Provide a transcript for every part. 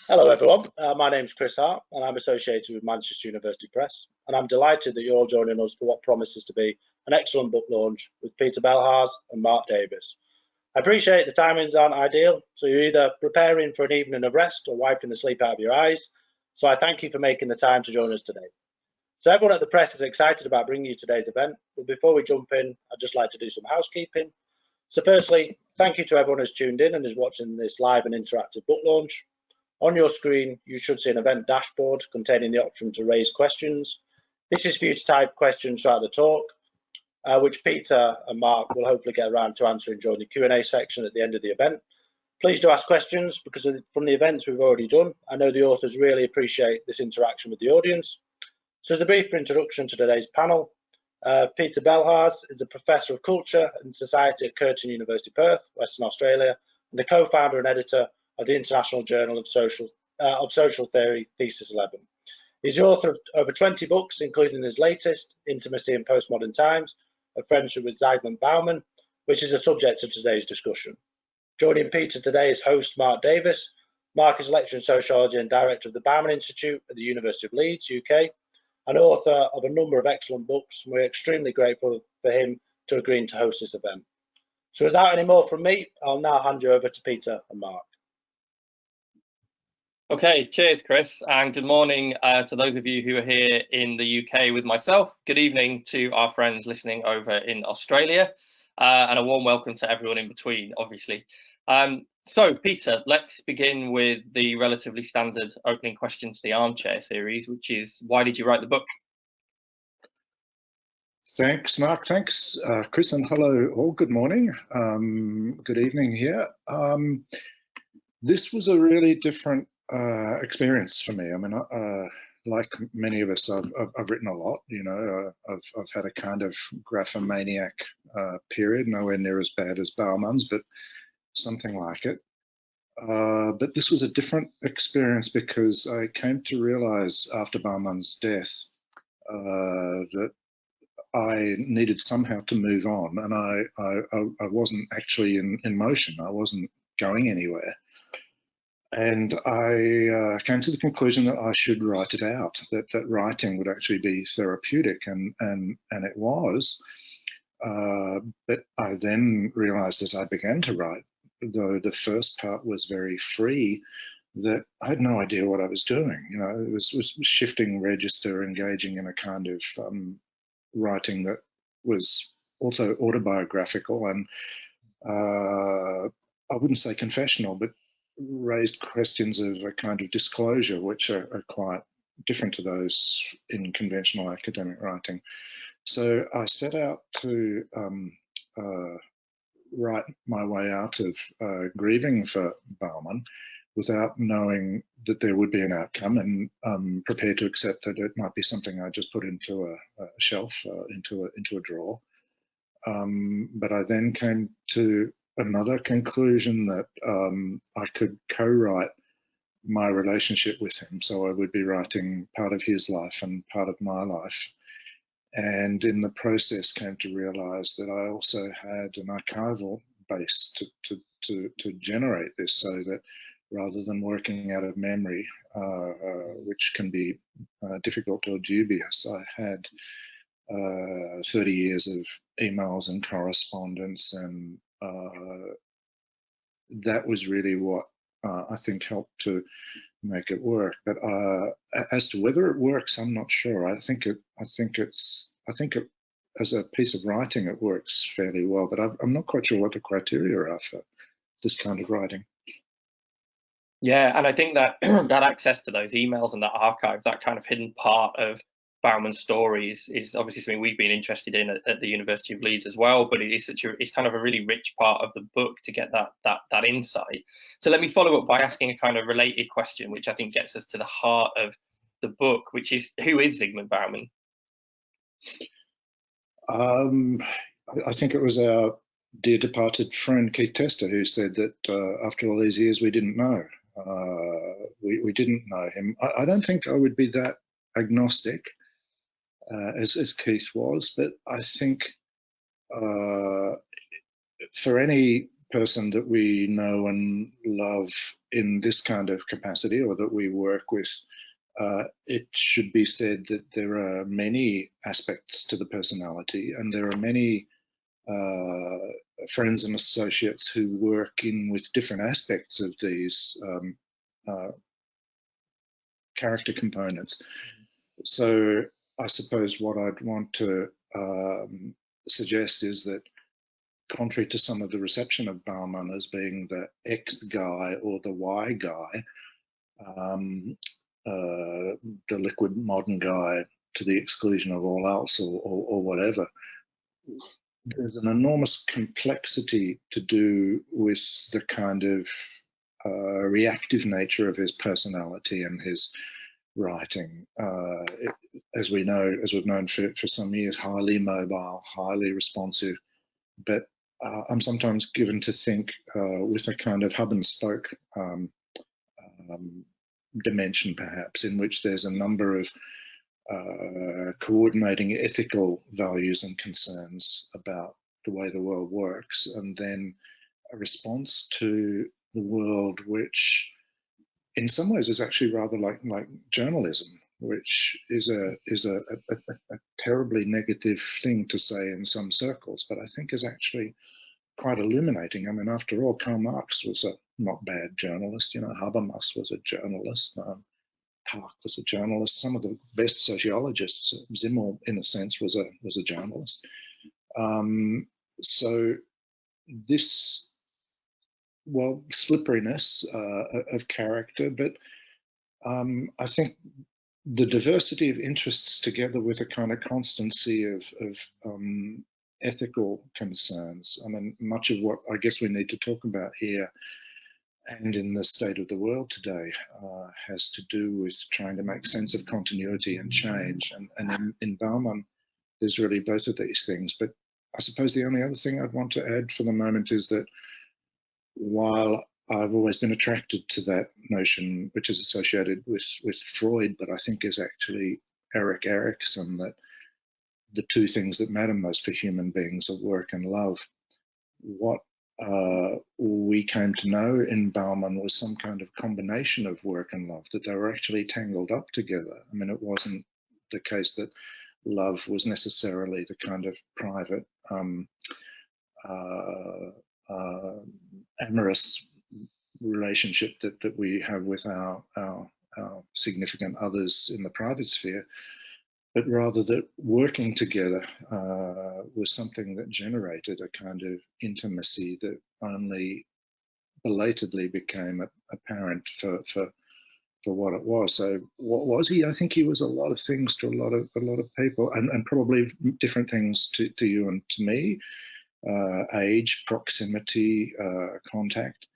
Hello everyone, my name's Chris Hart and I'm associated with Manchester University Press, and I'm delighted that you're all joining us for what promises to be an excellent book launch with Peter Beilharz and Mark Davis. I appreciate the timings aren't ideal, so you're either preparing for an evening of rest or wiping the sleep out of your eyes, so I thank you for making the time to join us today. So everyone at the press is excited about bringing you today's event, but before we jump in, I'd just like to do some housekeeping. So firstly, thank you to everyone who's tuned in and is watching this live and interactive book launch. On your screen, you should see an event dashboard containing the option to raise questions. This is for you to type questions throughout the talk, which Peter and Mark will hopefully get around to answering during the Q&A section at the end of the event. Please do ask questions because from the events we've already done, I know the authors really appreciate this interaction with the audience. So as a brief introduction to today's panel, Peter Beilharz is a Professor of Culture and Society at Curtin University, Perth, Western Australia, and the co-founder and editor of the International Journal of Social Theory, Thesis 11. He's the author of over 20 books, including his latest, Intimacy in Postmodern Times, A Friendship with Zygmunt Bauman, which is the subject of today's discussion. Joining Peter today is host Mark Davis. Mark is a lecturer in sociology and director of the Bauman Institute at the University of Leeds, UK, and author of a number of excellent books. We're extremely grateful for him to agreeing to host this event. So without any more from me, I'll now hand you over to Peter and Mark. Okay, cheers, Chris, and good morning to those of you who are here in the UK with myself. Good evening to our friends listening over in Australia, and a warm welcome to everyone in between, obviously. So, Peter, let's begin with the relatively standard opening question to the Armchair series, which is, why did you write the book? Thanks, Mark. Thanks, Chris, and hello all. Good morning. Good evening here. This was a really different experience for me. I mean, like many of us, I've written a lot. You know, I've had a kind of graphomaniac period, nowhere near as bad as Bauman's, but something like it. But this was a different experience because I came to realize after Bauman's death that I needed somehow to move on, and I wasn't actually in motion. I wasn't going anywhere. And I came to the conclusion that I should write it out, that writing would actually be therapeutic, and it was. But I then realized as I began to write, though the first part was very free, that I had no idea what I was doing. You know, it was shifting register, engaging in a kind of writing that was also autobiographical and I wouldn't say confessional, but raised questions of a kind of disclosure, which are quite different to those in conventional academic writing. So I set out to write my way out of grieving for Bauman without knowing that there would be an outcome, and prepared to accept that it might be something I just put into a shelf, into a drawer. But I then came to another conclusion that I could co-write my relationship with him. So I would be writing part of his life and part of my life. And in the process came to realize that I also had an archival base to generate this, so that rather than working out of memory, which can be difficult or dubious, I had 30 years of emails and correspondence, and that was really what I think helped to make it work. But as to whether it works, I'm not sure. I think it as a piece of writing, it works fairly well. But I'm not quite sure what the criteria are for this kind of writing. Yeah, and I think that that access to those emails and that archive, that kind of hidden part of Bauman's stories, is obviously something we've been interested in at the University of Leeds as well. But it's kind of a really rich part of the book to get that insight. So let me follow up by asking a kind of related question, which I think gets us to the heart of the book, which is, who is Zygmunt Bauman? I think it was our dear departed friend Keith Tester who said that after all these years we didn't know. We didn't know him. I don't think I would be that agnostic as Keith was, but I think for any person that we know and love in this kind of capacity, or that we work with, it should be said that there are many aspects to the personality, and there are many friends and associates who work in with different aspects of these character components. So I suppose what I'd want to suggest is that, contrary to some of the reception of Bauman as being the X guy or the Y guy, the liquid modern guy to the exclusion of all else, or whatever, there's an enormous complexity to do with the kind of reactive nature of his personality and his writing. As we've known for some years, highly mobile, highly responsive, but I'm sometimes given to think with a kind of hub and spoke dimension, perhaps, in which there's a number of coordinating ethical values and concerns about the way the world works, and then a response to the world which in some ways is actually rather like journalism, which is a terribly negative thing to say in some circles, but I think is actually quite illuminating. I mean, after all, Karl Marx was a not bad journalist. You know, Habermas was a journalist. Park was a journalist. Some of the best sociologists, Zygmunt, in a sense, was a journalist. So this, well, slipperiness of character, but I think the diversity of interests together with a kind of constancy of ethical concerns. I mean, much of what I guess we need to talk about here and in the state of the world today has to do with trying to make sense of continuity and change. And in Bauman, there's really both of these things. But I suppose the only other thing I'd want to add for the moment is that while I've always been attracted to that notion, which is associated with Freud, but I think is actually Erik Erikson, that the two things that matter most for human beings are work and love. What we came to know in Bauman was some kind of combination of work and love, that they were actually tangled up together. I mean, it wasn't the case that love was necessarily the kind of private, amorous relationship that we have with our significant others in the private sphere, but rather that working together was something that generated a kind of intimacy that only belatedly became apparent for what it was. So what was he? I think he was a lot of things to a lot of people, and probably different things to you and to me. Age, proximity, contact,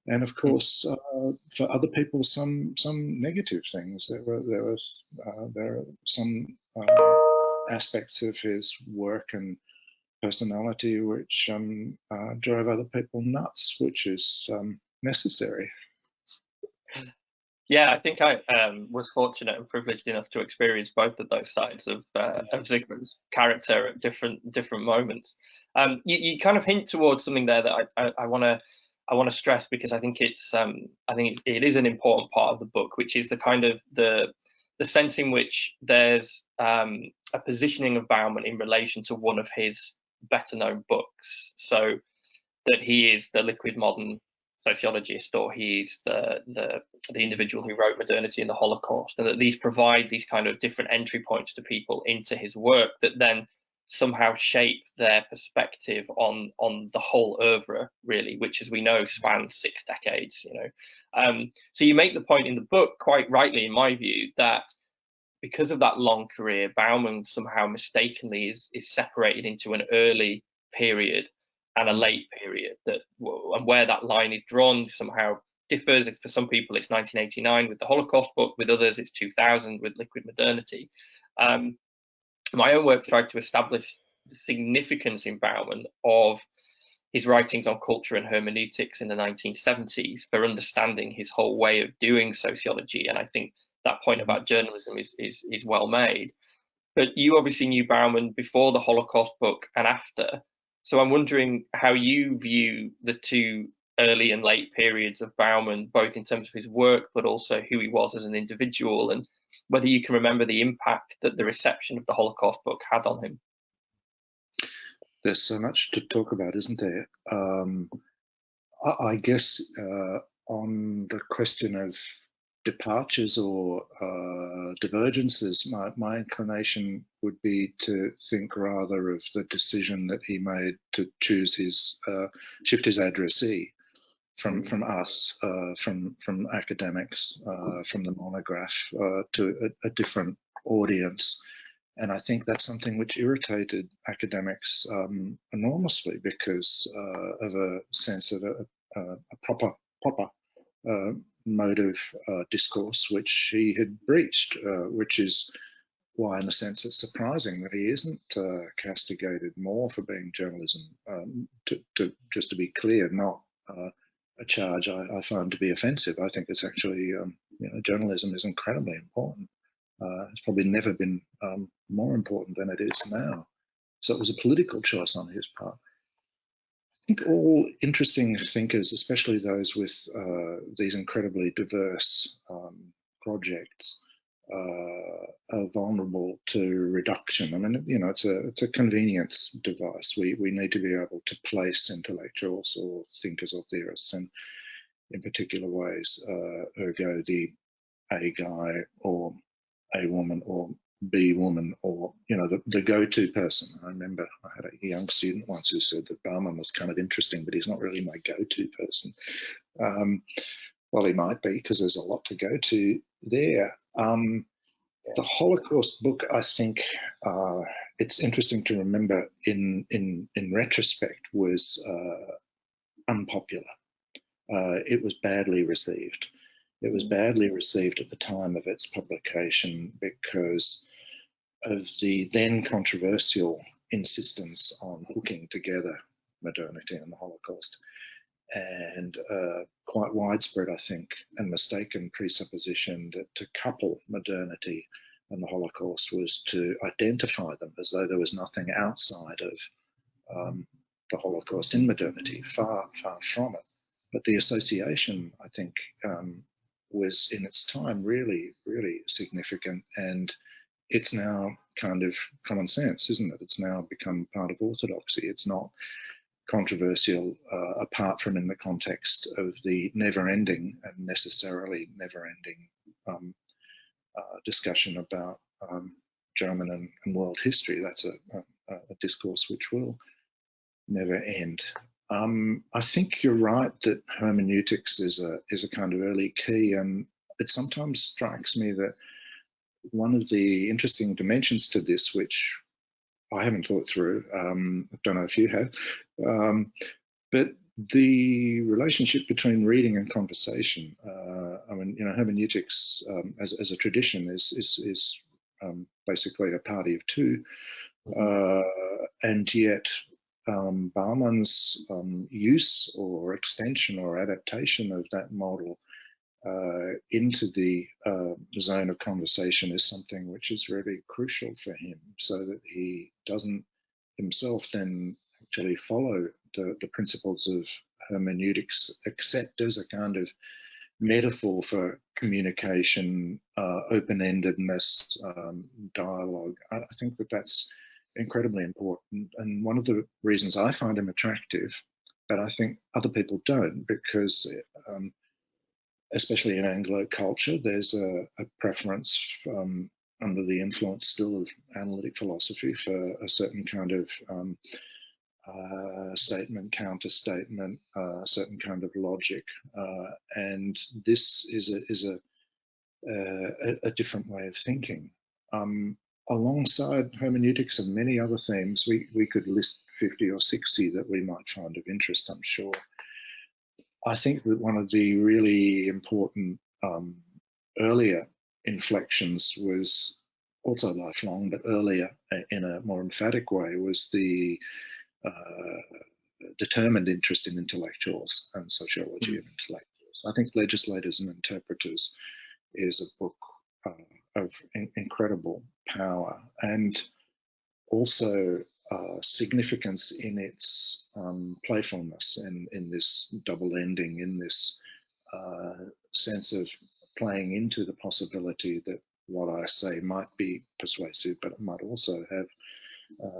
and of course for other people some negative things. There were some aspects of his work and personality which drove other people nuts, which is necessary. Yeah, I think I was fortunate and privileged enough to experience both of those sides of Zygmunt's character at different moments. You kind of hint towards something there that I want to stress, because I think it is an important part of the book, which is the kind of the sense in which there's a positioning of Bauman in relation to one of his better known books, so that he is the liquid modern sociologist, or he's the individual who wrote Modernity and the Holocaust, and that these provide these kind of different entry points to people into his work that then somehow shape their perspective on the whole oeuvre, really, which, as we know, spans 6 decades. So you make the point in the book, quite rightly in my view, that because of that long career, Bauman somehow mistakenly is separated into an early period and a late period, and where that line is drawn somehow differs. For some people it's 1989 with the Holocaust book, with others it's 2000 with Liquid Modernity. My own work tried to establish the significance in Bauman of his writings on culture and hermeneutics in the 1970s for understanding his whole way of doing sociology, and I think that point about journalism is well made. But you obviously knew Bauman before the Holocaust book and after. So I'm wondering how you view the two early and late periods of Bauman, both in terms of his work, but also who he was as an individual, and whether you can remember the impact that the reception of the Holocaust book had on him. There's so much to talk about, isn't there? I guess on the question of departures or divergences, my inclination would be to think rather of the decision that he made to choose his shift his addressee from us, from academics, from the monograph to a different audience. And I think that's something which irritated academics enormously because of a sense of a proper mode of discourse which he had breached, which is why, in a sense, it's surprising that he isn't castigated more for being journalism. Just to be clear, not a charge I find to be offensive. I think it's actually, journalism is incredibly important. It's probably never been more important than it is now. So it was a political choice on his part. I think all interesting thinkers, especially those with these incredibly diverse projects, are vulnerable to reduction. I mean, it's a convenience device. We need to be able to place intellectuals or thinkers or theorists in particular ways, ergo the A guy or A woman or B woman, or the go-to person. I remember I had a young student once who said that Bauman was kind of interesting, but he's not really my go-to person. Well, he might be, because there's a lot to go to there. The Holocaust book, I think it's interesting to remember in retrospect, was unpopular. It was badly received. It was badly received at the time of its publication because of the then controversial insistence on hooking together modernity and the Holocaust, and quite widespread, I think, and mistaken presupposition that to couple modernity and the Holocaust was to identify them, as though there was nothing outside of the Holocaust in modernity. Far from it. But the association, I think, was in its time really significant, and it's now kind of common sense, isn't it? It's now become part of orthodoxy. It's not controversial apart from in the context of the never-ending and necessarily never-ending discussion about German and world history. That's a discourse which will never end. I think you're right that hermeneutics is a kind of early key, and it sometimes strikes me that one of the interesting dimensions to this, which I haven't thought through, I don't know if you have, but the relationship between reading and conversation. I mean, hermeneutics as a tradition is basically a party of two, and yet Bauman's use or extension or adaptation of that model into the zone of conversation is something which is really crucial for him, so that he doesn't himself then actually follow the principles of hermeneutics, except as a kind of metaphor for communication, open-endedness, dialogue. I think that that's incredibly important, and one of the reasons I find him attractive, but I think other people don't, because especially in Anglo culture, there's a preference under the influence still of analytic philosophy for a certain kind of statement, counter-statement, a certain kind of logic, and this is a different way of thinking. Alongside hermeneutics and many other themes, we could list 50 or 60 that we might find of interest, I'm sure. I think that one of the really important earlier inflections was also lifelong, but earlier in a more emphatic way, was the determined interest in intellectuals and sociology of intellectuals. I think Legislators and Interpreters is a book of incredible power, and also significance in its playfulness, in this double ending, in this sense of playing into the possibility that what I say might be persuasive, but it might also have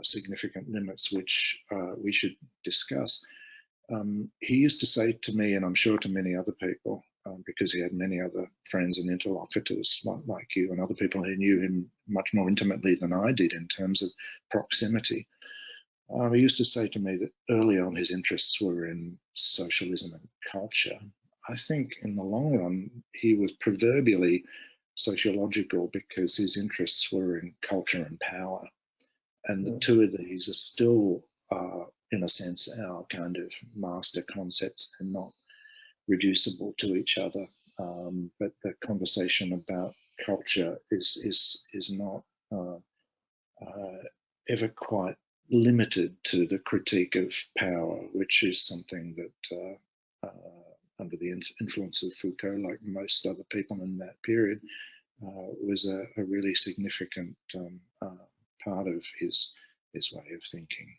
significant limits which we should discuss. He used to say to me, and I'm sure to many other people, because he had many other friends and interlocutors like you and other people who knew him much more intimately than I did in terms of proximity. He used to say to me that early on his interests were in socialism and culture. I think in the long run he was proverbially sociological because his interests were in culture and power. And the two of these are still, in a sense, our kind of master concepts and not reducible to each other. But the conversation about culture is not ever quite limited to the critique of power, which is something that under the influence of Foucault, like most other people in that period, was a really significant part of his way of thinking.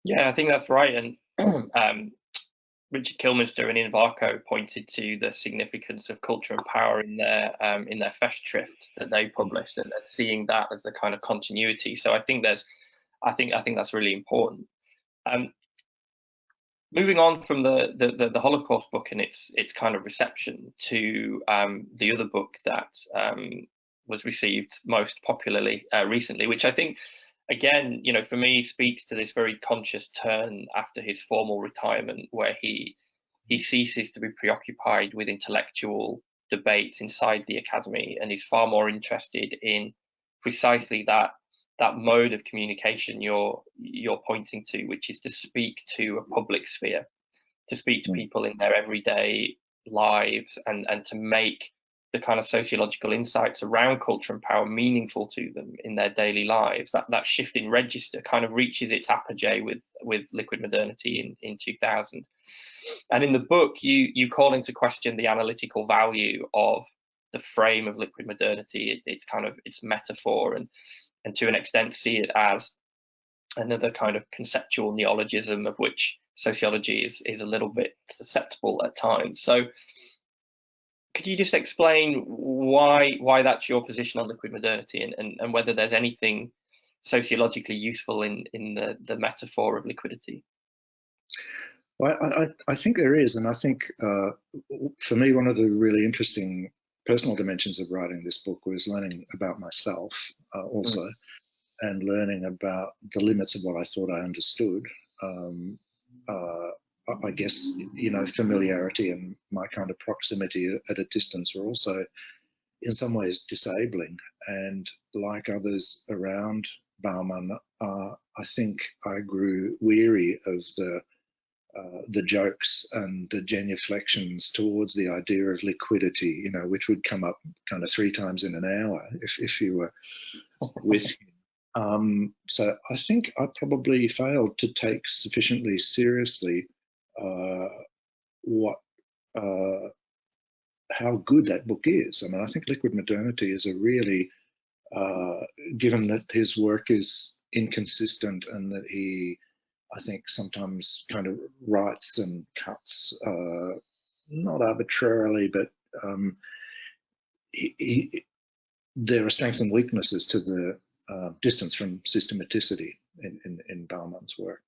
Yeah, I think that's right. And Richard Kilminster and Ian Varco pointed to the significance of culture and power in their Festschrift that they published, and seeing that as the kind of continuity. So I think that's really important. Moving on from the Holocaust book and its kind of reception to the other book that was received most popularly recently, which I think, again, you know, for me speaks to this very conscious turn after his formal retirement, where he ceases to be preoccupied with intellectual debates inside the academy and is far more interested in precisely that mode of communication you're pointing to, which is to speak to a public sphere, to speak to people in their everyday lives, and to make the kind of sociological insights around culture and power meaningful to them in their daily lives. That shift in register kind of reaches its apogee with liquid modernity in 2000. And in the book, you call into question the analytical value of the frame of liquid modernity, its metaphor, and to an extent see it as another kind of conceptual neologism of which sociology is a little bit susceptible at times. So could you just explain why that's your position on liquid modernity, and whether there's anything sociologically useful in the metaphor of liquidity? Well, I think there is, and I think for me one of the really interesting personal dimensions of writing this book was learning about myself also, and learning about the limits of what I thought I understood. I guess, you know, familiarity and my kind of proximity at a distance were also in some ways disabling. And like others around Bauman, I think I grew weary of the jokes and the genuflections towards the idea of liquidity, you know, which would come up kind of 3 times in an hour if you were with him. So I think I probably failed to take sufficiently seriously how good that book is. I mean, I think Liquid Modernity is a really, given that his work is inconsistent and that he, I think, sometimes kind of writes and cuts, not arbitrarily, but there are strengths and weaknesses to the distance from systematicity in Bauman's work.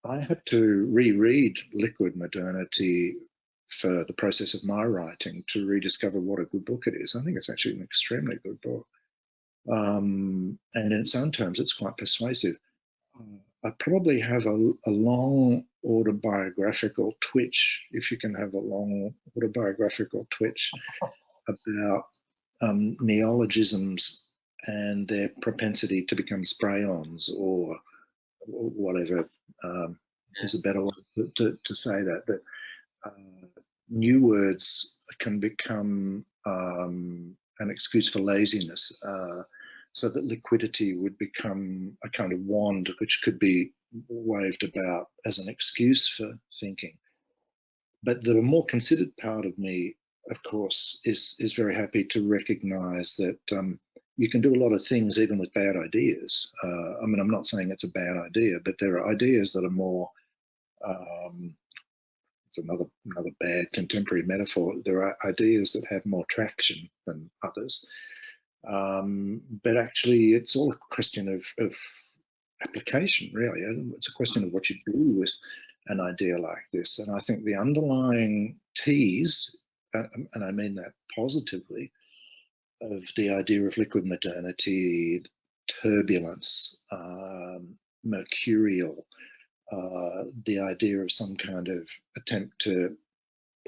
I had to reread Liquid Modernity for the process of my writing to rediscover what a good book it is. I think it's actually an extremely good book. And in its own terms, it's quite persuasive. I probably have a long autobiographical twitch, if you can have a long autobiographical twitch, about neologisms and their propensity to become spray-ons, or whatever is a better way to say that new words can become an excuse for laziness, so that liquidity would become a kind of wand which could be waved about as an excuse for thinking. But the more considered part of me, of course, is very happy to recognise that you can do a lot of things even with bad ideas. I mean, I'm not saying it's a bad idea, but there are ideas that are more, it's another bad contemporary metaphor. There are ideas that have more traction than others. But actually, it's all a question of application, really. It's a question of what you do with an idea like this. And I think the underlying tease, and I mean that positively, of the idea of liquid modernity, turbulence, mercurial, the idea of some kind of attempt to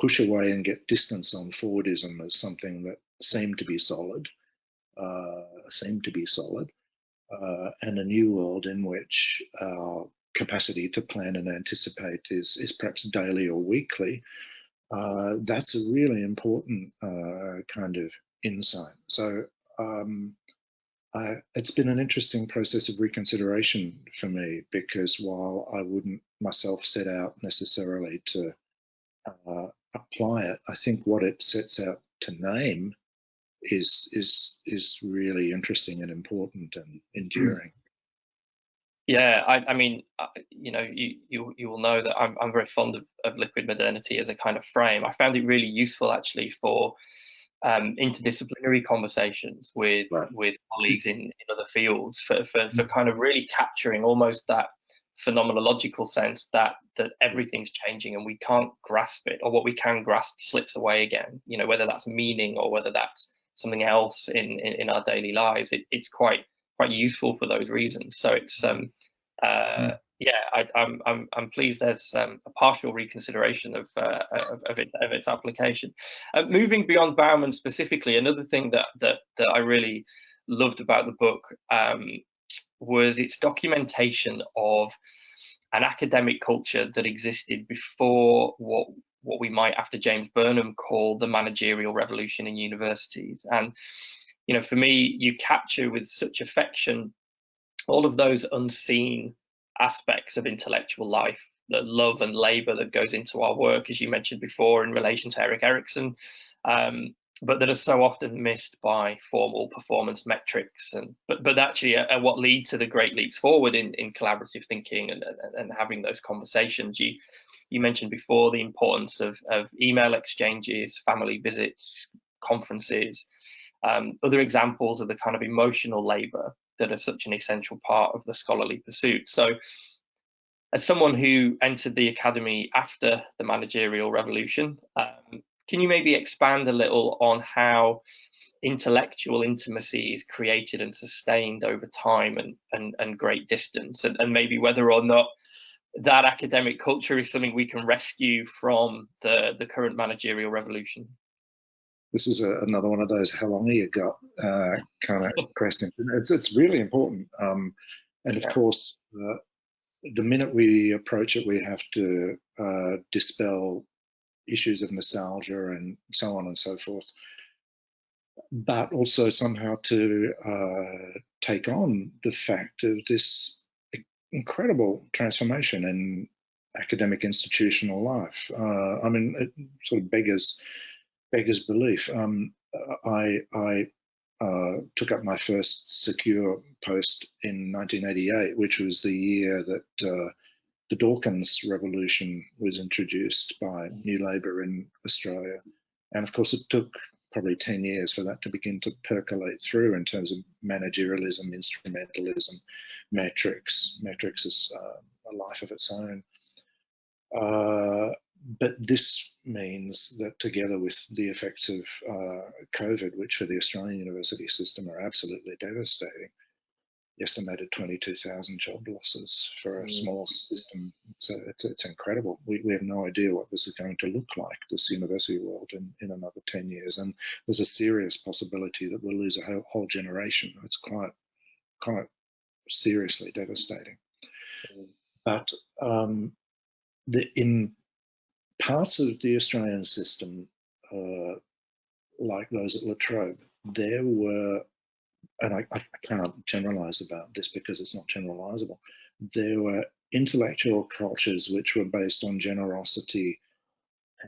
push away and get distance on Fordism as something that seemed to be solid, and a new world in which our capacity to plan and anticipate is perhaps daily or weekly. That's a really important kind of insight. So it's been an interesting process of reconsideration for me, because while I wouldn't myself set out necessarily to apply it, I think what it sets out to name is really interesting and important and enduring. Yeah, I mean, you know, you will know that I'm very fond of liquid modernity as a kind of frame. I found it really useful actually for interdisciplinary conversations with colleagues in other fields for kind of really capturing almost that phenomenological sense that everything's changing and we can't grasp it, or what we can grasp slips away again. You know, whether that's meaning or whether that's something else in our daily lives. It's quite useful for those reasons. So it's yeah, I'm pleased there's a partial reconsideration of its application. Moving beyond Bauman specifically, another thing that I really loved about the book was its documentation of an academic culture that existed before what we might, after James Burnham, call the managerial revolution in universities. And you know, for me, you capture with such affection all of those unseen aspects of intellectual life, the love and labor that goes into our work, as you mentioned before, in relation to Erik Erikson, but that are so often missed by formal performance metrics. But actually are what lead to the great leaps forward in collaborative thinking and having those conversations. You mentioned before the importance of email exchanges, family visits, conferences, other examples of the kind of emotional labor that are such an essential part of the scholarly pursuit. So as someone who entered the academy after the managerial revolution, can you maybe expand a little on how intellectual intimacy is created and sustained over time and great distance, and maybe whether or not that academic culture is something we can rescue from the current managerial revolution? This is another one of those "how long have you got" kind of questions. It's really important, and of course, the minute we approach it, we have to dispel issues of nostalgia and so on and so forth, but also somehow to take on the fact of this incredible transformation in academic institutional life. I mean, it sort of beggars belief. I took up my first secure post in 1988, which was the year that the Dawkins Revolution was introduced by New Labour in Australia. And of course, it took probably 10 years for that to begin to percolate through in terms of managerialism, instrumentalism, metrics. Metrics is a life of its own. But this means that together with the effects of COVID, which for the Australian university system are absolutely devastating, estimated 22,000 job losses for a small system. It's incredible. We have no idea what this is going to look like, this university world, in another 10 years. And there's a serious possibility that we'll lose a whole generation. It's quite seriously devastating. But in parts of the Australian system, like those at La Trobe, there were, and I can't generalize about this because it's not generalizable, there were intellectual cultures which were based on generosity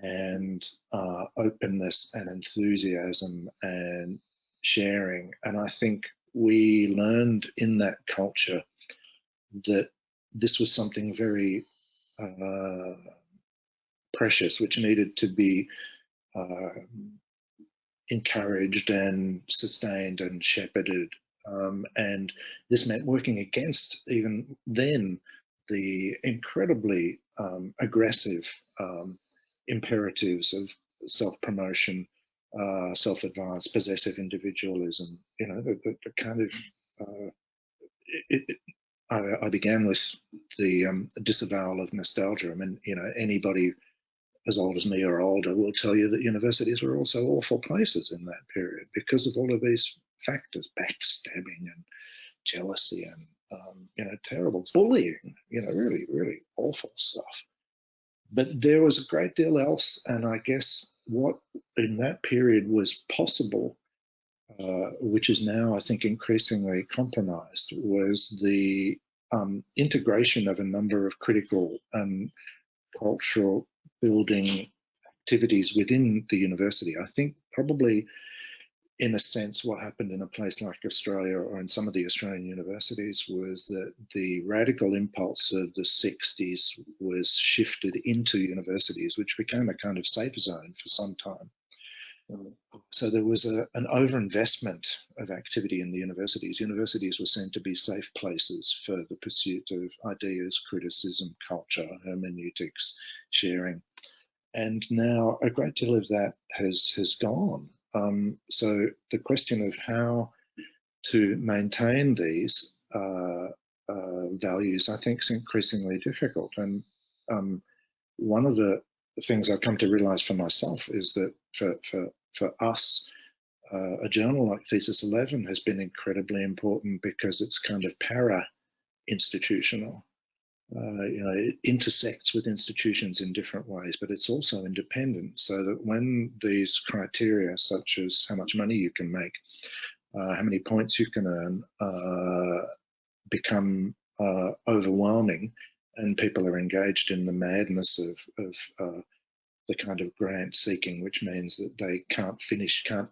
and openness and enthusiasm and sharing. And I think we learned in that culture that this was something very precious, which needed to be encouraged and sustained and shepherded. And this meant working against, even then, the incredibly aggressive imperatives of self-promotion, self-advance, possessive individualism. You know, the kind of I began with the disavowal of nostalgia. I mean, you know, anybody as old as me or older will tell you that universities were also awful places in that period because of all of these factors, backstabbing and jealousy and you know, terrible bullying, you know, really, really awful stuff. But there was a great deal else, and I guess what in that period was possible, which is now, I think, increasingly compromised, was the integration of a number of critical and cultural building activities within the university. I think probably in a sense what happened in a place like Australia or in some of the Australian universities was that the radical impulse of the 60s was shifted into universities, which became a kind of safe zone for some time. So there was an overinvestment of activity in the universities. Universities were seen to be safe places for the pursuit of ideas, criticism, culture, hermeneutics, sharing. And now a great deal of that has gone. So the question of how to maintain these values, I think, is increasingly difficult. And one of the things I've come to realize for myself is that for us, a journal like Thesis 11 has been incredibly important because it's kind of para-institutional. You know, it intersects with institutions in different ways, but it's also independent, so that when these criteria, such as how much money you can make, how many points you can earn, become overwhelming, and people are engaged in the madness of the kind of grant seeking, which means that they can't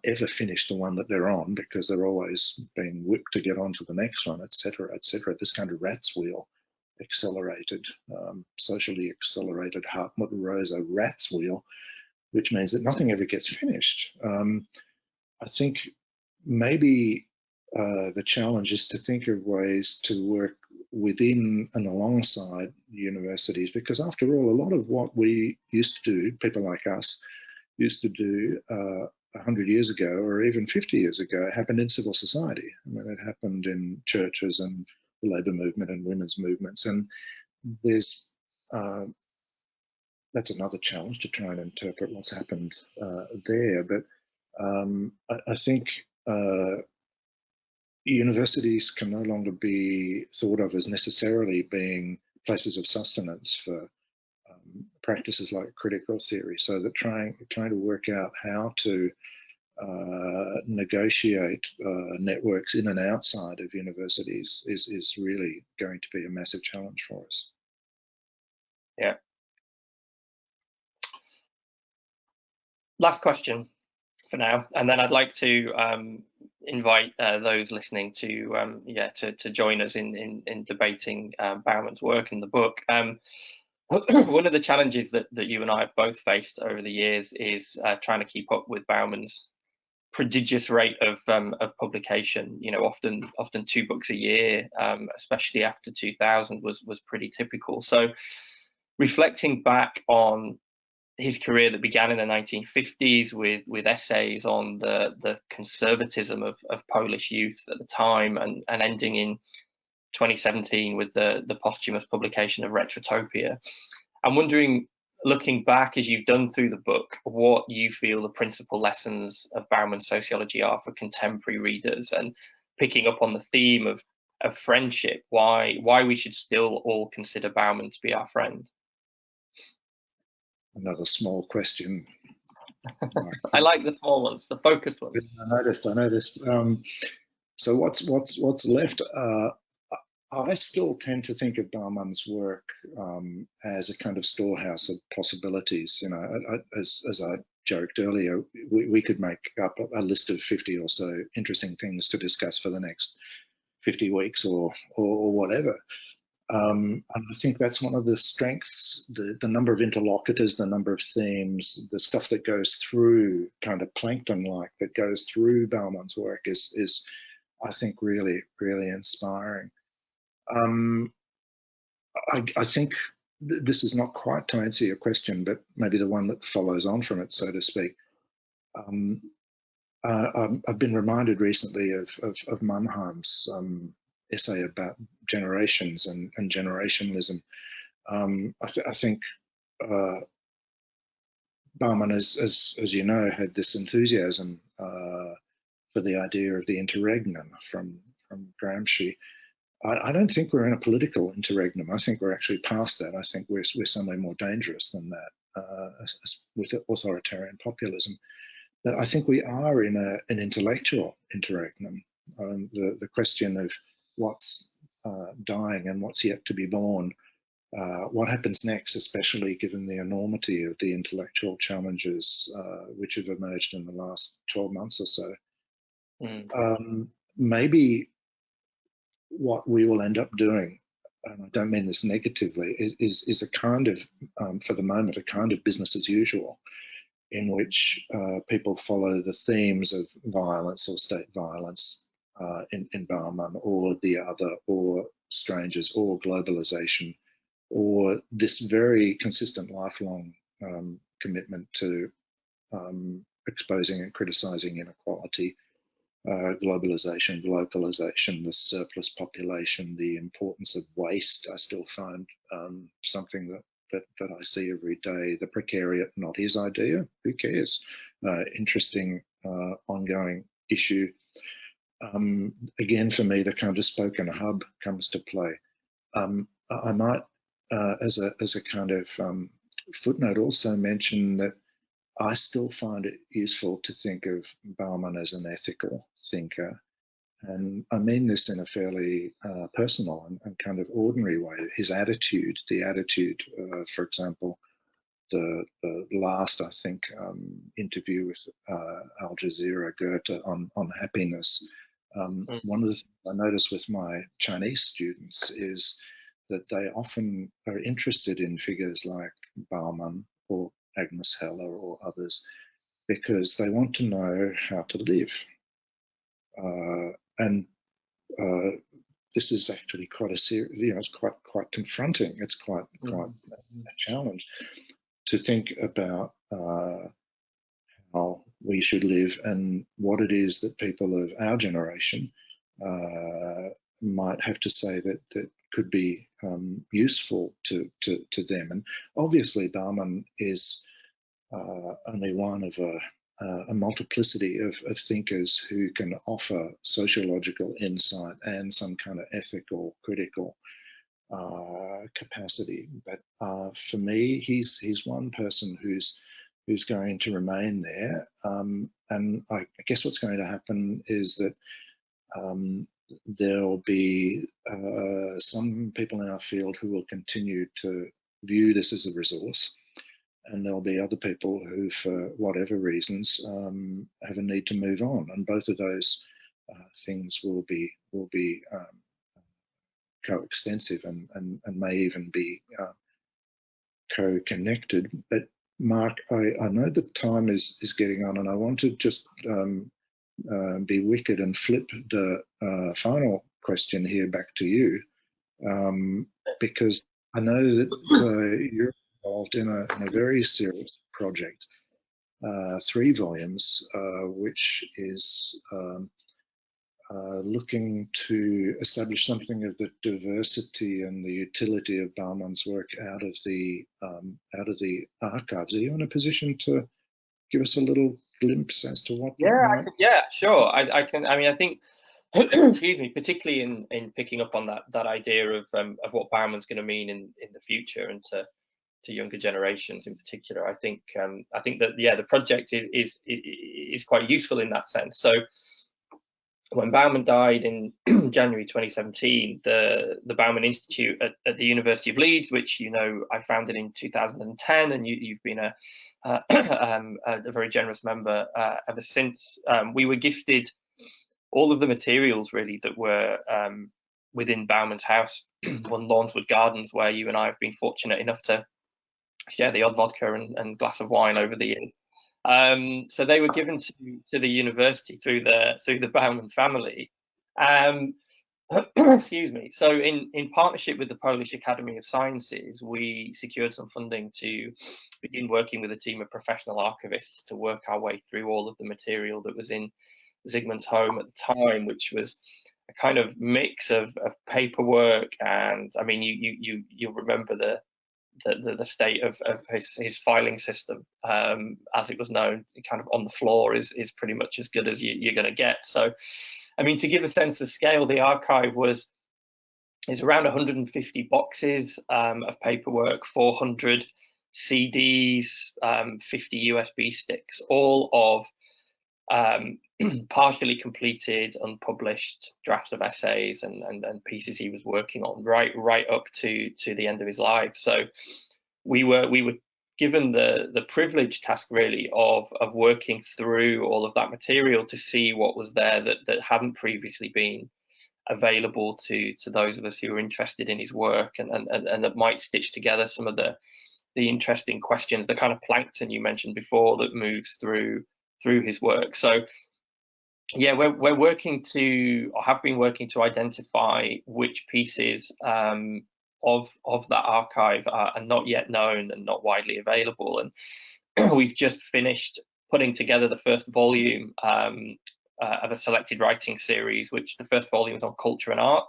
ever finish the one that they're on because they're always being whipped to get on to the next one, etc., etc. This kind of rat's wheel, accelerated, socially accelerated Hartmut Rosa rat's wheel, which means that nothing ever gets finished. I think maybe the challenge is to think of ways to work within and alongside universities, because after all, a lot of what we used to do, people like us used to do 100 years ago or even 50 years ago, happened in civil society. I mean, it happened in churches and the labour movement and women's movements, and there's that's another challenge to try and interpret what's happened there. But I think universities can no longer be thought of as necessarily being places of sustenance for practices like critical theory, so that trying to work out how to negotiate networks in and outside of universities is really going to be a massive challenge for us. Yeah. Last question for now, and then I'd like to invite those listening to to join us in debating Bauman's work in the book. One of the challenges that you and I have both faced over the years is trying to keep up with Bauman's prodigious rate of publication. You know, often 2 books a year, especially after 2000, was pretty typical. So, reflecting back on his career that began in the 1950s with essays on the conservatism of Polish youth at the time, and ending in 2017 with the posthumous publication of Retrotopia. I'm wondering, looking back as you've done through the book, what you feel the principal lessons of Bauman's sociology are for contemporary readers, and picking up on the theme of friendship, why we should still all consider Bauman to be our friend. Another small question. I like the small ones, the focused ones. I noticed. So what's left? I still tend to think of Bauman's work as a kind of storehouse of possibilities. You know, as I joked earlier, we could make up a list of 50 or so interesting things to discuss for the next 50 weeks or whatever. And I think that's one of the strengths, the number of interlocutors, the number of themes, the stuff that goes through, kind of plankton-like, that goes through Bauman's work is I think, really, really inspiring. I think this is not quite to answer your question, but maybe the one that follows on from it, so to speak. I've been reminded recently of Mannheim's essay about generations and generationalism. I think Bauman, as you know, had this enthusiasm for the idea of the interregnum from Gramsci. I don't think we're in a political interregnum. I think we're actually past that. I think we're somewhere more dangerous than that with authoritarian populism. But I think we are in an intellectual interregnum. The question of what's dying and what's yet to be born, what happens next, especially given the enormity of the intellectual challenges which have emerged in the last 12 months or so. Maybe what we will end up doing, and I don't mean this negatively, is a kind of, for the moment, a kind of business as usual, in which people follow the themes of violence or state violence in Bauman, or the other, or strangers, or globalization, or this very consistent lifelong commitment to exposing and criticizing inequality, globalization, localization, the surplus population, the importance of waste. I still find something that I see every day. The precariat, not his idea, who cares? Interesting ongoing issue. Again, for me, the kind of spoken hub comes to play. I might, as a kind of footnote, also mention that I still find it useful to think of Bauman as an ethical thinker. And I mean this in a fairly personal and kind of ordinary way. His attitude, the attitude, for example, the last, I think, interview with Al Jazeera, Goethe, on happiness. One of the things I notice with my Chinese students is that they often are interested in figures like Bauman or Agnes Heller or others, because they want to know how to live. And this is actually quite a serious, it's quite confronting. It's quite a challenge to think about how we should live and what it is that people of our generation might have to say that could be useful to them. And obviously Bauman is only one of a multiplicity of thinkers who can offer sociological insight and some kind of ethical, critical capacity. But for me, he's one person who's going to remain there. And I guess what's going to happen is that there'll be some people in our field who will continue to view this as a resource, and there'll be other people who, for whatever reasons, have a need to move on. And both of those things will be coextensive and may even be co-connected. But Mark, I know that time is getting on, and I want to just be wicked and flip the final question here back to you, because I know that you're involved in a very serious project, 3 volumes, which is looking to establish something of the diversity and the utility of Bauman's work out of the archives. Are you in a position to give us a little glimpse as to what? Yeah, sure. I can. I mean, I think, excuse me, particularly in picking up on that idea of what Bauman's going to mean in the future and to younger generations in particular. I think that the project is quite useful in that sense. So when Bauman died in January 2017, the Bauman Institute at the University of Leeds, which I founded in 2010, and you've been a very generous member ever since. We were gifted all of the materials really that were within Bauman's house, one Lawnswood Gardens, where you and I have been fortunate enough to share the odd vodka and glass of wine over the years. So they were given to the university through the Bauman family. Excuse me. So in partnership with the Polish Academy of Sciences, we secured some funding to begin working with a team of professional archivists to work our way through all of the material that was in Zygmunt's home at the time, which was a kind of mix of paperwork, and I mean you remember the state of his filing system, as it was known, kind of on the floor, is pretty much as good as you're going to get. So, I mean, to give a sense of scale, the archive is around 150 boxes of paperwork, 400 CDs, 50 USB sticks, all of partially completed, unpublished drafts of essays and pieces he was working on right up to the end of his life. So we were given the privileged task really of working through all of that material to see what was there that hadn't previously been available to those of us who were interested in his work, and that might stitch together some of the interesting questions, the kind of plankton you mentioned before that moves through his work. So yeah, we're working to, or have been working to, identify which pieces of that archive are not yet known and not widely available. And we've just finished putting together the first volume of a selected writing series, which the first volume is on culture and art,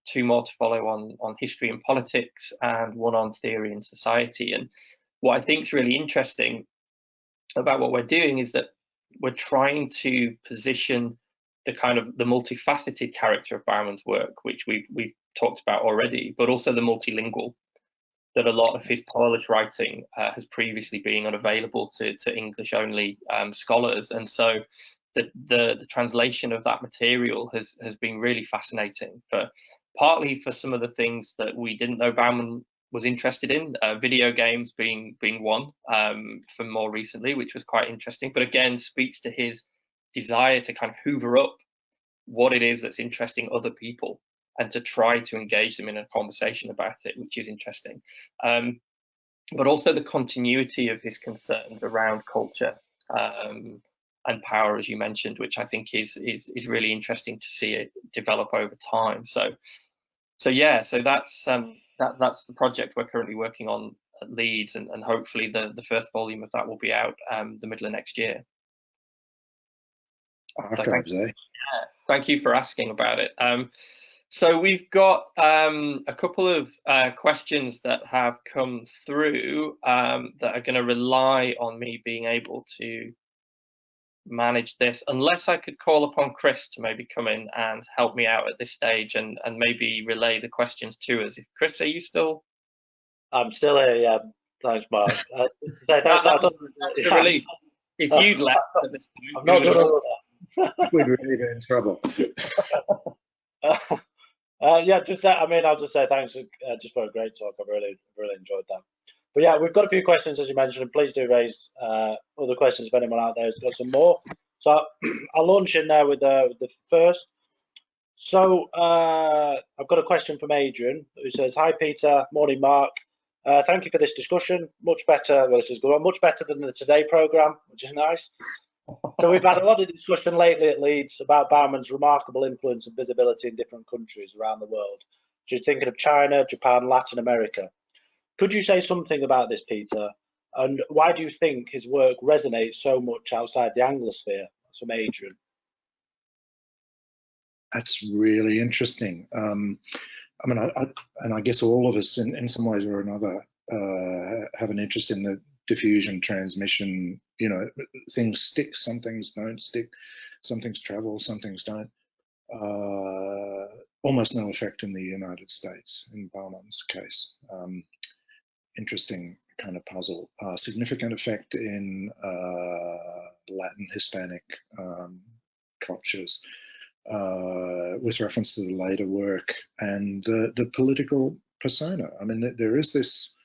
2 more to follow on history and politics, and 1 on theory and society. And what I think is really interesting about what we're doing is that we're trying to position the kind of the multifaceted character of Bauman's work, which we've talked about already, but also the multilingual, that a lot of his Polish writing has previously been unavailable to English only scholars. And so the translation of that material has been really fascinating, partly for some of the things that we didn't know Bauman was interested in, video games being one for more recently, which was quite interesting, but again speaks to his desire to kind of hoover up what it is that's interesting other people and to try to engage them in a conversation about it, which is interesting. But also the continuity of his concerns around culture and power, as you mentioned, which I think is really interesting to see it develop over time. So yeah, so that's the project we're currently working on at Leeds, and hopefully the first volume of that will be out the middle of next year. Archives, eh? Thank you for asking about it. So we've got a couple of questions that have come through that are going to rely on me being able to manage this, unless I could call upon Chris to maybe come in and help me out at this stage and maybe relay the questions to us. Chris, are you still? I'm still here, yeah. Thanks, Mark. That's a relief. If you'd left at this point, I'm not going to. We'd really be in trouble. Yeah, I'll just say thanks just for a great talk. I've really enjoyed that. But yeah, we've got a few questions, as you mentioned, and please do raise other questions if anyone out there has got some more. So I'll launch in there with the first. So I've got a question from Adrian, who says, "Hi Peter, morning Mark. Thank you for this discussion. Much better. Well, this is good. Much better than the Today programme, which is nice. So we've had a lot of discussion lately at Leeds about Bauman's remarkable influence and visibility in different countries around the world. Just thinking of China, Japan, Latin America. Could you say something about this, Peter? And why do you think his work resonates so much outside the Anglosphere?" That's from Adrian. That's really interesting. I mean, I guess all of us, in some ways or another, have an interest in the diffusion, transmission. You know, things stick, some things don't stick, some things travel, some things don't. Almost no effect in the United States in Bauman's case. Interesting kind of puzzle. Significant effect in Latin, Hispanic cultures, with reference to the later work and the political persona. I mean, there is this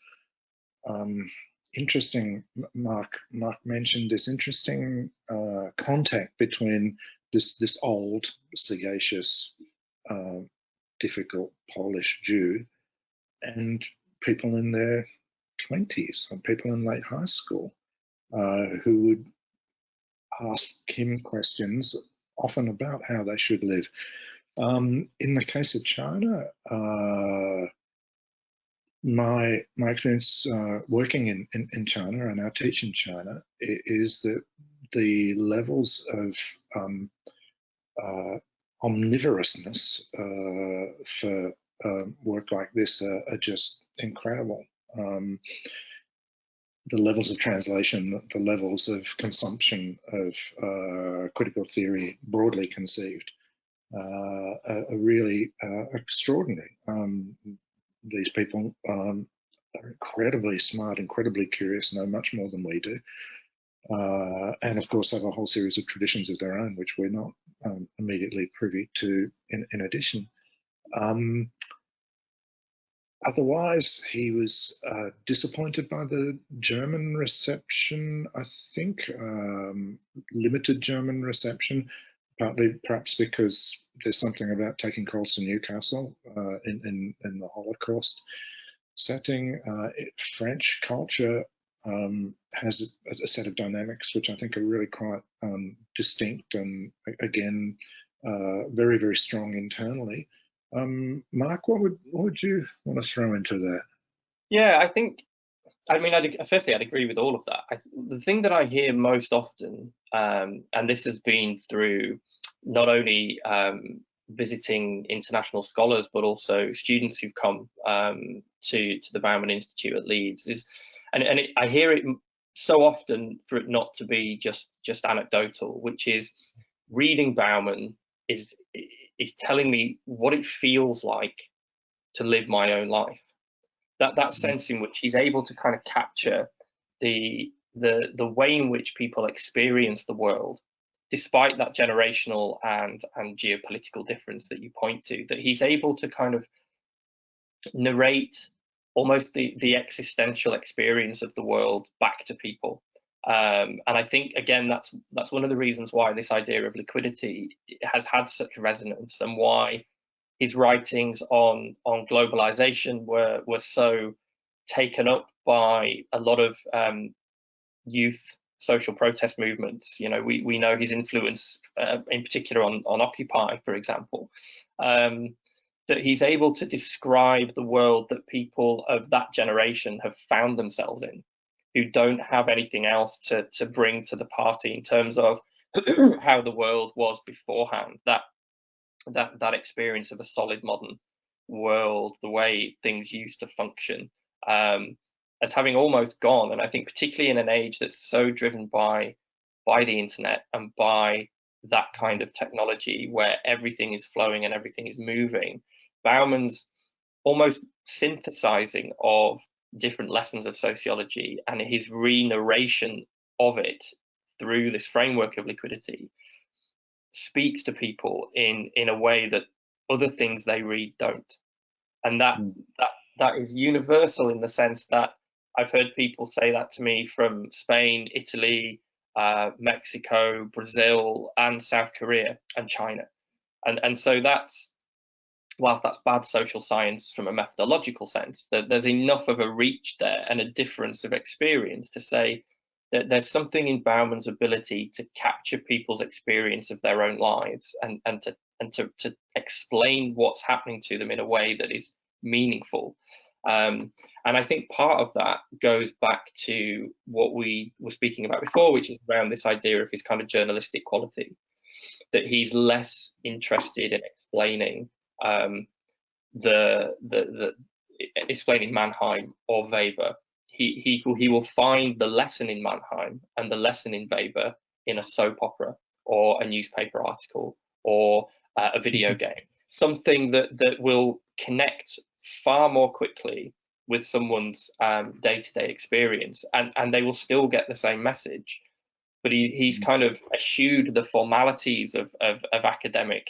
interesting, Mark mentioned this interesting contact between this old, sagacious, difficult Polish Jew and people in their 20s and people in late high school who would ask him questions often about how they should live. In the case of China, my experience working in China and our teach in China is that the levels of omnivorousness for work like this are just incredible. The levels of translation, the levels of consumption of critical theory broadly conceived are really extraordinary. These people are incredibly smart, incredibly curious, know much more than we do, and of course have a whole series of traditions of their own, which we're not immediately privy to in addition. Otherwise, he was disappointed by the German reception, I think, limited German reception, partly perhaps because there's something about taking calls to Newcastle in the Holocaust setting. French culture has a set of dynamics which I think are really quite distinct and, again, very, very strong internally. Mark, what would you want to throw into that? Yeah, I mean, firstly, I'd agree with all of that. The thing that I hear most often, and this has been through not only visiting international scholars, but also students who've come to the Bauman Institute at Leeds, is, I hear it so often for it not to be just anecdotal, which is reading Bauman is telling me what it feels like to live my own life. That sense in which he's able to kind of capture the way in which people experience the world, despite that generational and geopolitical difference that you point to, that he's able to kind of narrate almost the existential experience of the world back to people. And I think, again, that's one of the reasons why this idea of liquidity has had such resonance, and why his writings on globalization were so taken up by a lot of youth social protest movements. You know, we know his influence in particular on Occupy, for example, that he's able to describe the world that people of that generation have found themselves in, who don't have anything else to bring to the party in terms of how the world was beforehand. That experience of a solid modern world, the way things used to function, as having almost gone. And I think particularly in an age that's so driven by the internet and by that kind of technology where everything is flowing and everything is moving, Bauman's almost synthesizing of different lessons of sociology and his re-narration of it through this framework of liquidity speaks to people in a way that other things they read don't. And that is universal in the sense that I've heard people say that to me from Spain, Italy, Mexico, Brazil, and South Korea and China. And so that's, whilst that's bad social science from a methodological sense, that there's enough of a reach there and a difference of experience to say that there's something in Bauman's ability to capture people's experience of their own lives and to explain what's happening to them in a way that is meaningful. And I think part of that goes back to what we were speaking about before, which is around this idea of his kind of journalistic quality, that he's less interested in explaining explaining Mannheim or Weber. He will find the lesson in Mannheim and the lesson in Weber in a soap opera or a newspaper article or a video game, something that will connect far more quickly with someone's day-to-day experience, and they will still get the same message. but he's kind of eschewed the formalities of academic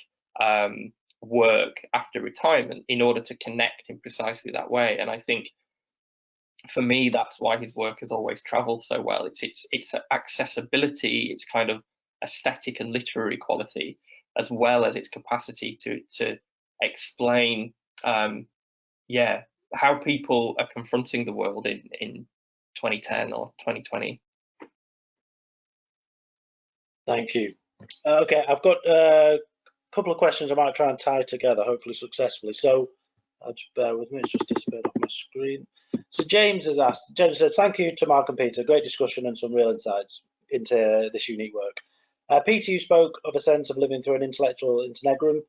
work after retirement in order to connect in precisely that way. And I think for me, that's why his work has always traveled so well. It's accessibility, it's kind of aesthetic and literary quality, as well as its capacity to explain how people are confronting the world in 2010 or 2020. Thank you. Okay, I've got a couple of questions I might try and tie together, hopefully successfully. So just bear with me, it's just disappeared off my screen. So James has asked, James says, thank you to Mark and Peter, great discussion and some real insights into this unique work. Peter, you spoke of a sense of living through an intellectual interregnum.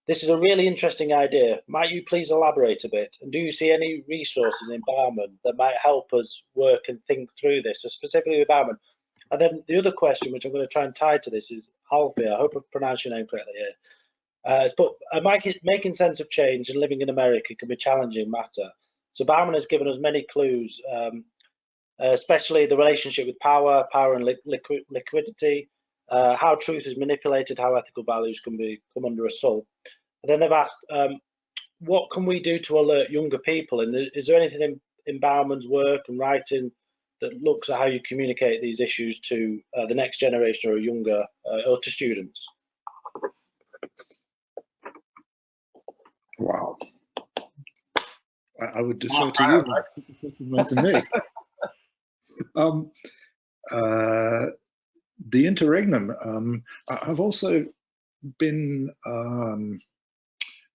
This is a really interesting idea. Might you please elaborate a bit? And do you see any resources in Bauman that might help us work and think through this, so specifically with Bauman? And then the other question, which I'm going to try and tie to this, is Alfie. I hope I've pronounced your name correctly here. But making sense of change and living in America can be a challenging matter. So Bauman has given us many clues, especially the relationship with power and liquidity, how truth is manipulated, how ethical values can come under assault. And then they've asked, what can we do to alert younger people? And is there anything in Bauman's work and writing that looks at how you communicate these issues to the next generation or younger, or to students? Wow. I would defer to you, not to me. The interregnum, I've also been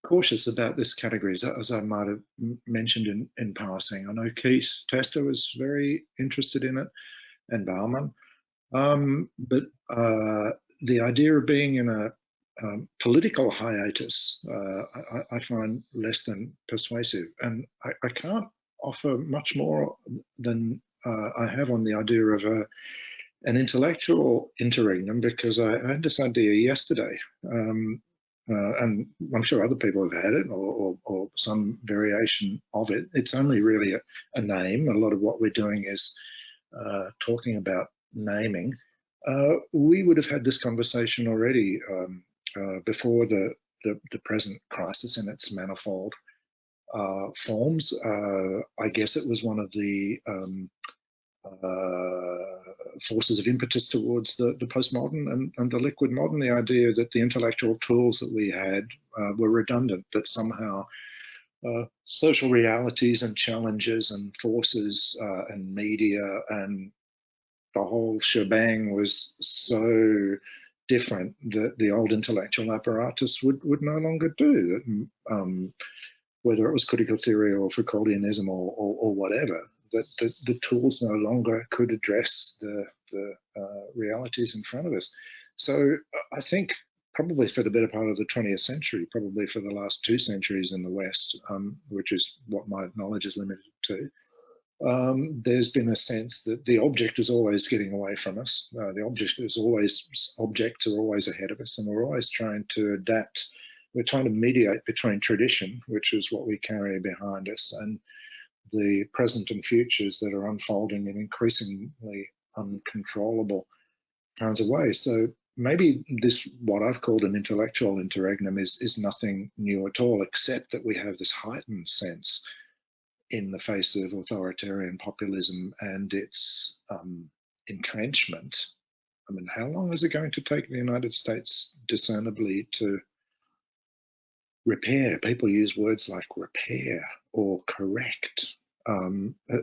cautious about this category, as I might have mentioned in passing. I know Keith Tester was very interested in it, and Bauman, but the idea of being in a political hiatus, I find less than persuasive, and I can't offer much more than I have on the idea of an intellectual interregnum, because I had this idea yesterday, and I'm sure other people have had it, or some variation of it. It's only really a name. A lot of what we're doing is talking about naming. We would have had this conversation already before the present crisis in its manifold forms. I guess it was one of the forces of impetus towards the postmodern and the liquid modern, the idea that the intellectual tools that we had were redundant, that somehow social realities and challenges and forces and media and the whole shebang was so different that the old intellectual apparatus would no longer do, whether it was critical theory or Foucauldianism or whatever, that the tools no longer could address the realities in front of us. So I think probably for the better part of the 20th century, probably for the last 2 centuries in the West, which is what my knowledge is limited to, there's been a sense that the object is always getting away from us. Objects are always ahead of us, and we're always trying to adapt. We're trying to mediate between tradition, which is what we carry behind us, and the present and futures that are unfolding in increasingly uncontrollable kinds of ways. So maybe this, what I've called an intellectual interregnum, is nothing new at all, except that we have this heightened sense in the face of authoritarian populism and its entrenchment. I mean, how long is it going to take the United States discernibly to repair? People use words like repair or correct,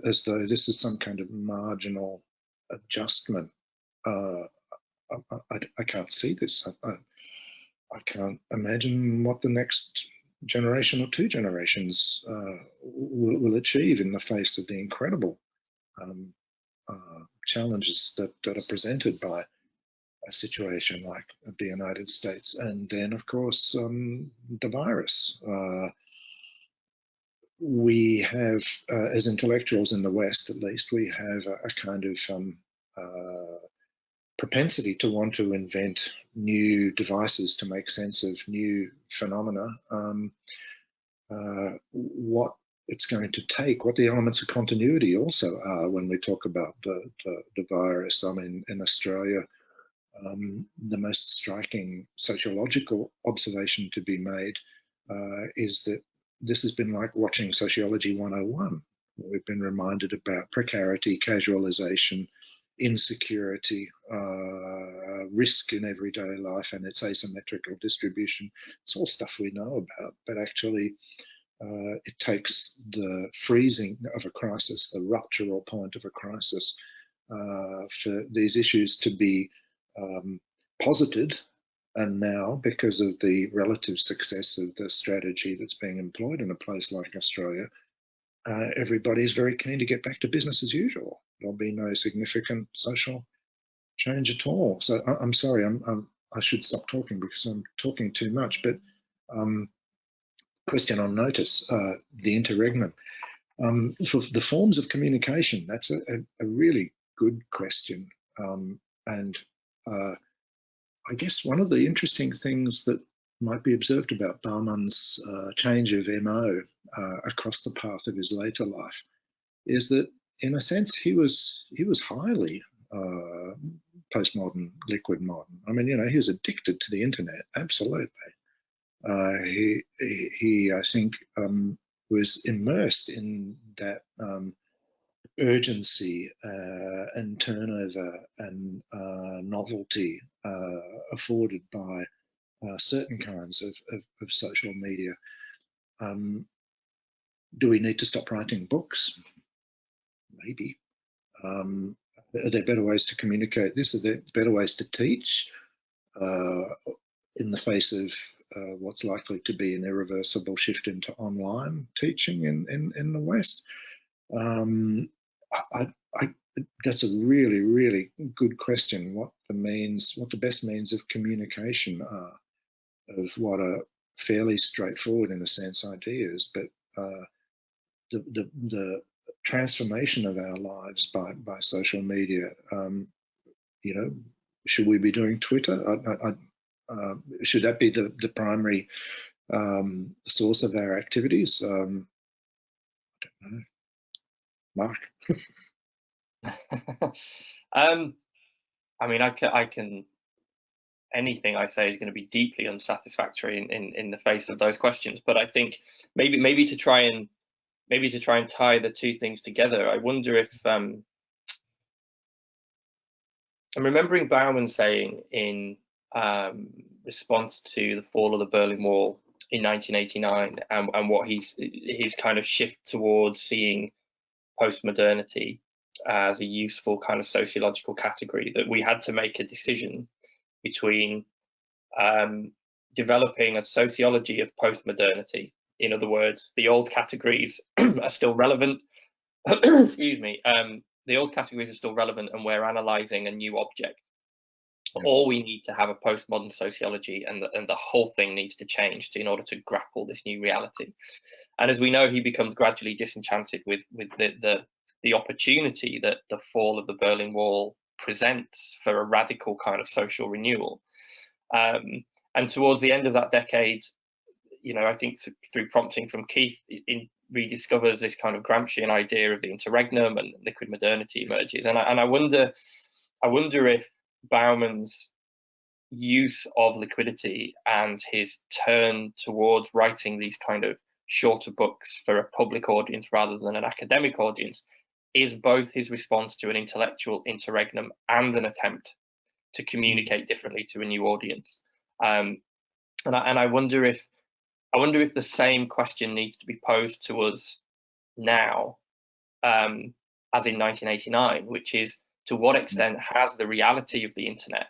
as though this is some kind of marginal adjustment. I can't see this. I can't imagine what the next generation or 2 generations will achieve in the face of the incredible challenges that are presented by a situation like the United States. And then, of course, the virus. We have, as intellectuals in the West at least, we have a kind of propensity to want to invent new devices to make sense of new phenomena. What it's going to take, what the elements of continuity also are when we talk about the virus. I mean, in Australia, the most striking sociological observation to be made is that this has been like watching Sociology 101. We've been reminded about precarity, casualization, insecurity, risk in everyday life and its asymmetrical distribution. It's all stuff we know about, but actually it takes the freezing of a crisis, the ruptural point of a crisis, for these issues to be posited. And now, because of the relative success of the strategy that's being employed in a place like Australia, everybody's very keen to get back to business as usual. There'll be no significant social change at all. So I'm sorry, I should stop talking because I'm talking too much. But question on notice, the interregnum. For the forms of communication, that's a really good question. And I guess one of the interesting things that might be observed about Bauman's change of MO across the path of his later life is that, in a sense, he was highly postmodern, liquid modern. I mean, you know, he was addicted to the internet, absolutely. He I think, was immersed in that urgency and turnover and novelty afforded by certain kinds of social media. Do we need to stop writing books? Maybe. Are there better ways to communicate this? Are there better ways to teach in the face of what's likely to be an irreversible shift into online teaching in the West? That's a really, really good question. What the best means of communication are of what are fairly straightforward, in a sense, ideas, but the transformation of our lives by social media. You know, should we be doing Twitter? Should that be the primary source of our activities? I don't know. Mark. I mean, I can. Anything I say is going to be deeply unsatisfactory in the face of those questions. But I think maybe to try and tie the two things together, I wonder if I'm remembering Bauman saying in response to the fall of the Berlin Wall in 1989 and what his kind of shift towards seeing postmodernity as a useful kind of sociological category, that we had to make a decision between developing a sociology of postmodernity. In other words, the old categories are still relevant. Excuse me. The old categories are still relevant, and we're analysing a new object. Or we need to have a postmodern sociology, and the whole thing needs to change in order to grapple this new reality. And as we know, he becomes gradually disenchanted with the opportunity that the fall of the Berlin Wall presents for a radical kind of social renewal. And towards the end of that decade, you know, I think through prompting from Keith, rediscovers this kind of Gramscian idea of the interregnum, and liquid modernity emerges. And I wonder if Bauman's use of liquidity and his turn towards writing these kind of shorter books for a public audience rather than an academic audience is both his response to an intellectual interregnum and an attempt to communicate differently to a new audience. And I wonder if the same question needs to be posed to us now, as in 1989, which is, to what extent has the reality of the internet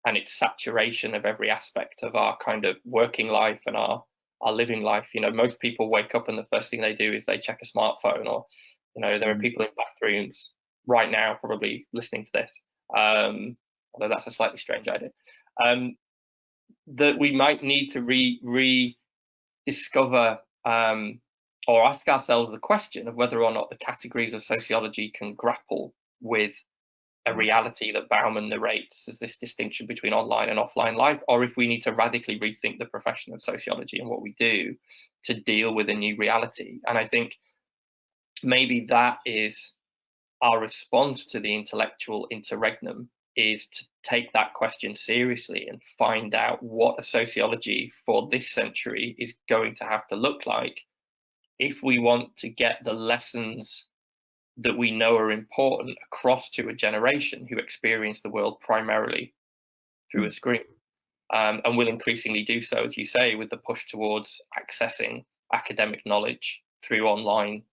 and its saturation of every aspect of our kind of working life and our living life? You know, most people wake up and the first thing they do is they check a smartphone, or, you know, there are people in bathrooms right now probably listening to this, although that's a slightly strange idea, that we might need to rediscover or ask ourselves the question of whether or not the categories of sociology can grapple with a reality that Bauman narrates as this distinction between online and offline life, or if we need to radically rethink the profession of sociology and what we do to deal with a new reality. And I think maybe that is our response to the intellectual interregnum, is take that question seriously and find out what a sociology for this century is going to have to look like if we want to get the lessons that we know are important across to a generation who experience the world primarily through a screen, and will increasingly do so, as you say, with the push towards accessing academic knowledge through online,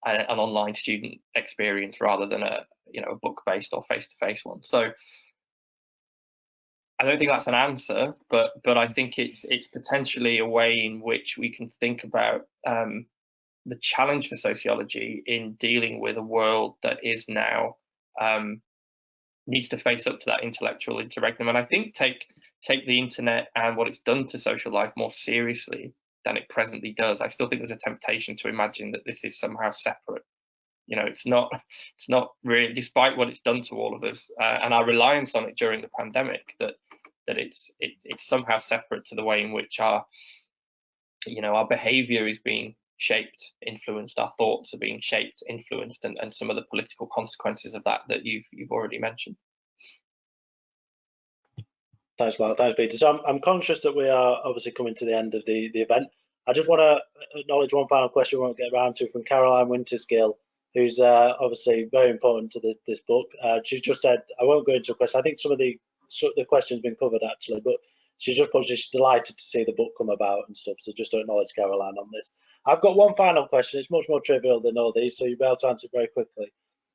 an online student experience rather than a book-based or face-to-face one. So I don't think that's an answer, but I think it's potentially a way in which we can think about the challenge for sociology in dealing with a world that is now needs to face up to that intellectual interregnum, and I think take the internet and what it's done to social life more seriously than it presently does. I still think there's a temptation to imagine that this is somehow separate. It's not really, despite what it's done to all of us and our reliance on it during the pandemic, that it's somehow separate to the way in which our behavior is being shaped, influenced, our thoughts are being shaped, influenced, and some of the political consequences of that you've already mentioned. Thanks, Mark. Thanks, Peter. So I'm conscious that we are obviously coming to the end of the event. I just want to acknowledge one final question we won't get around to from Caroline Winterskill, who's obviously very important to this book. She just said, I won't go into a question. I think some of the questions have been covered actually, but she's just put she's delighted to see the book come about and stuff. So just to acknowledge Caroline on this. I've got one final question. It's much more trivial than all these, so you'll be able to answer it very quickly.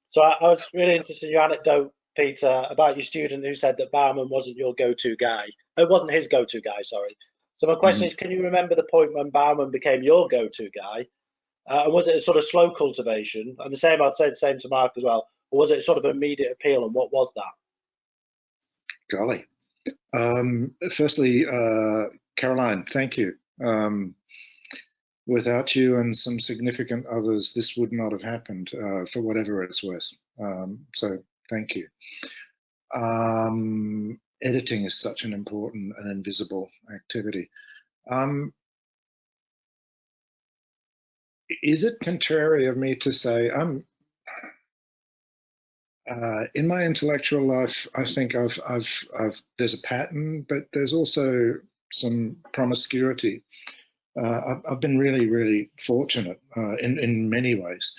So I was really interested in your anecdote, Peter, about your student who said that Bauman wasn't your go-to guy. It wasn't his go-to guy, sorry. So my question is, can you remember the point when Bauman became your go-to guy? And was it a sort of slow cultivation? And I'd say the same to Mark as well. Or was it sort of immediate appeal, and what was that? Golly. Firstly, Caroline, thank you. Without you and some significant others, this would not have happened, for whatever it's worth. So thank you. Editing is such an important and invisible activity. Is it contrary of me to say in my intellectual life, I think there's a pattern, but there's also some promiscuity. I've been really, really fortunate in many ways.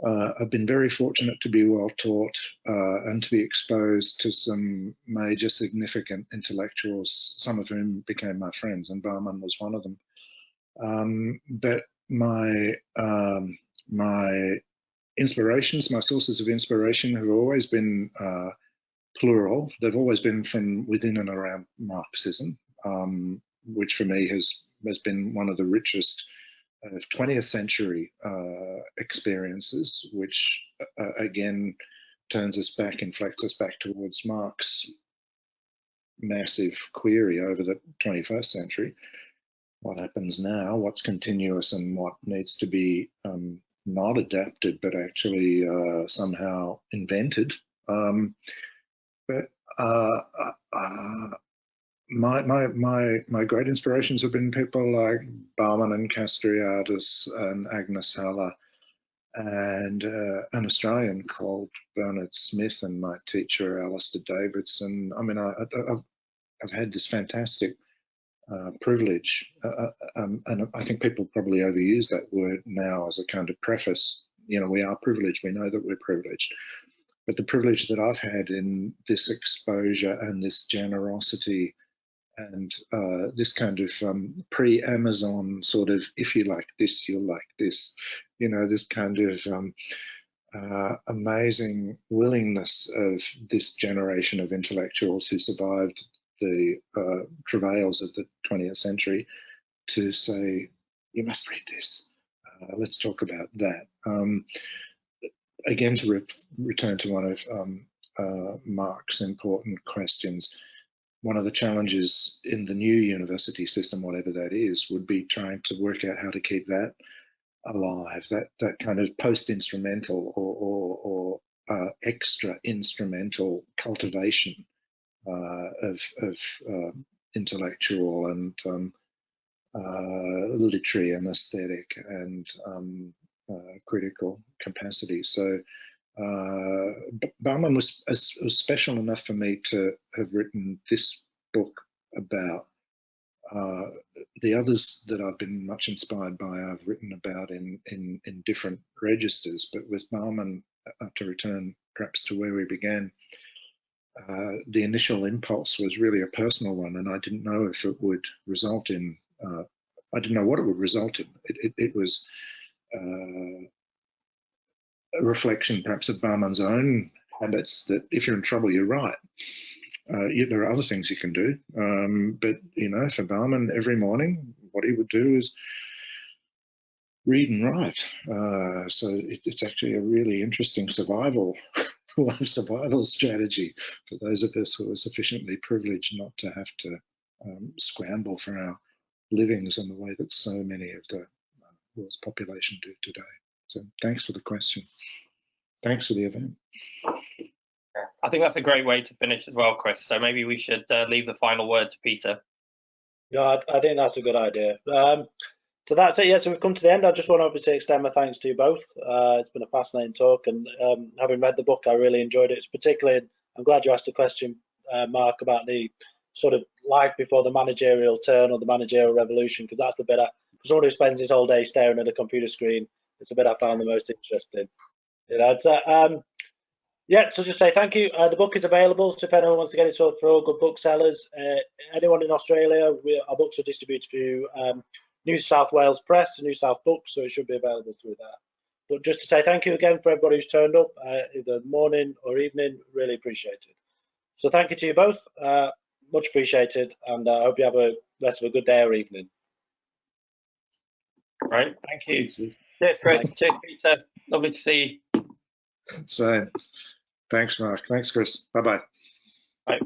I've been very fortunate to be well taught and to be exposed to some major significant intellectuals, some of whom became my friends, and Bauman was one of them. But my inspirations, my sources of inspiration have always been plural. They've always been from within and around Marxism, which for me has been one of the richest 20th century experiences, which again turns us back, inflects us back towards Marx's massive query over the 21st century. What happens now, what's continuous and what needs to be not adapted, but actually somehow invented. But my great inspirations have been people like Bauman and Castriadis and Agnes Haller, and an Australian called Bernard Smith, and my teacher Alistair Davidson. I mean, I've had this fantastic privilege, and I think people probably overuse that word now as a kind of preface. We are privileged, we know that we're privileged, but the privilege that I've had in this exposure and this generosity and this kind of pre-Amazon sort of, if you like this, you'll like this, this kind of amazing willingness of this generation of intellectuals who survived the travails of the 20th century to say, you must read this, let's talk about that. Again, to return to one of Mark's important questions, one of the challenges in the new university system, whatever that is, would be trying to work out how to keep that alive, that kind of post-instrumental or extra instrumental cultivation of intellectual and literary and aesthetic and critical capacity. So Bauman was special enough for me to have written this book about. The others that I've been much inspired by, I've written about in different registers, but with Bauman, to return perhaps to where we began, the initial impulse was really a personal one, and I didn't know if it would result in, I didn't know what it would result in. It was a reflection perhaps of Bauman's own habits, that if you're in trouble, you write. There are other things you can do, but for Bauman, every morning what he would do is read and write. So it's actually a really interesting survival strategy for those of us who are sufficiently privileged not to have to scramble for our livings in the way that so many of the world's population do today. So thanks for the question. Thanks for the event. I think that's a great way to finish as well, Chris. So maybe we should leave the final word to Peter. Yeah, I think that's a good idea. So that's it. Yeah, so we've come to the end. I just want to obviously extend my thanks to you both. It's been a fascinating talk, and having read the book, I really enjoyed it. It's particularly, I'm glad you asked the question, Mark, about the sort of life before the managerial turn or the managerial revolution, because that's the bit, for someone who spends his whole day staring at a computer screen, it's the bit I found the most interesting. Yeah, so just say thank you. The book is available, so if anyone wants to get it sold for all good booksellers, anyone in Australia, our books are distributed through New South Wales Press, New South Books, so it should be available through that. But just to say thank you again for everybody who's turned up, either morning or evening, really appreciate it. So thank you to you both, much appreciated, and I hope you have a rest of a good day or evening. Right, thank you. Cheers, Chris. Cheers, Peter. Lovely to see you. So, thanks, Mark. Thanks, Chris. Bye-bye. Bye.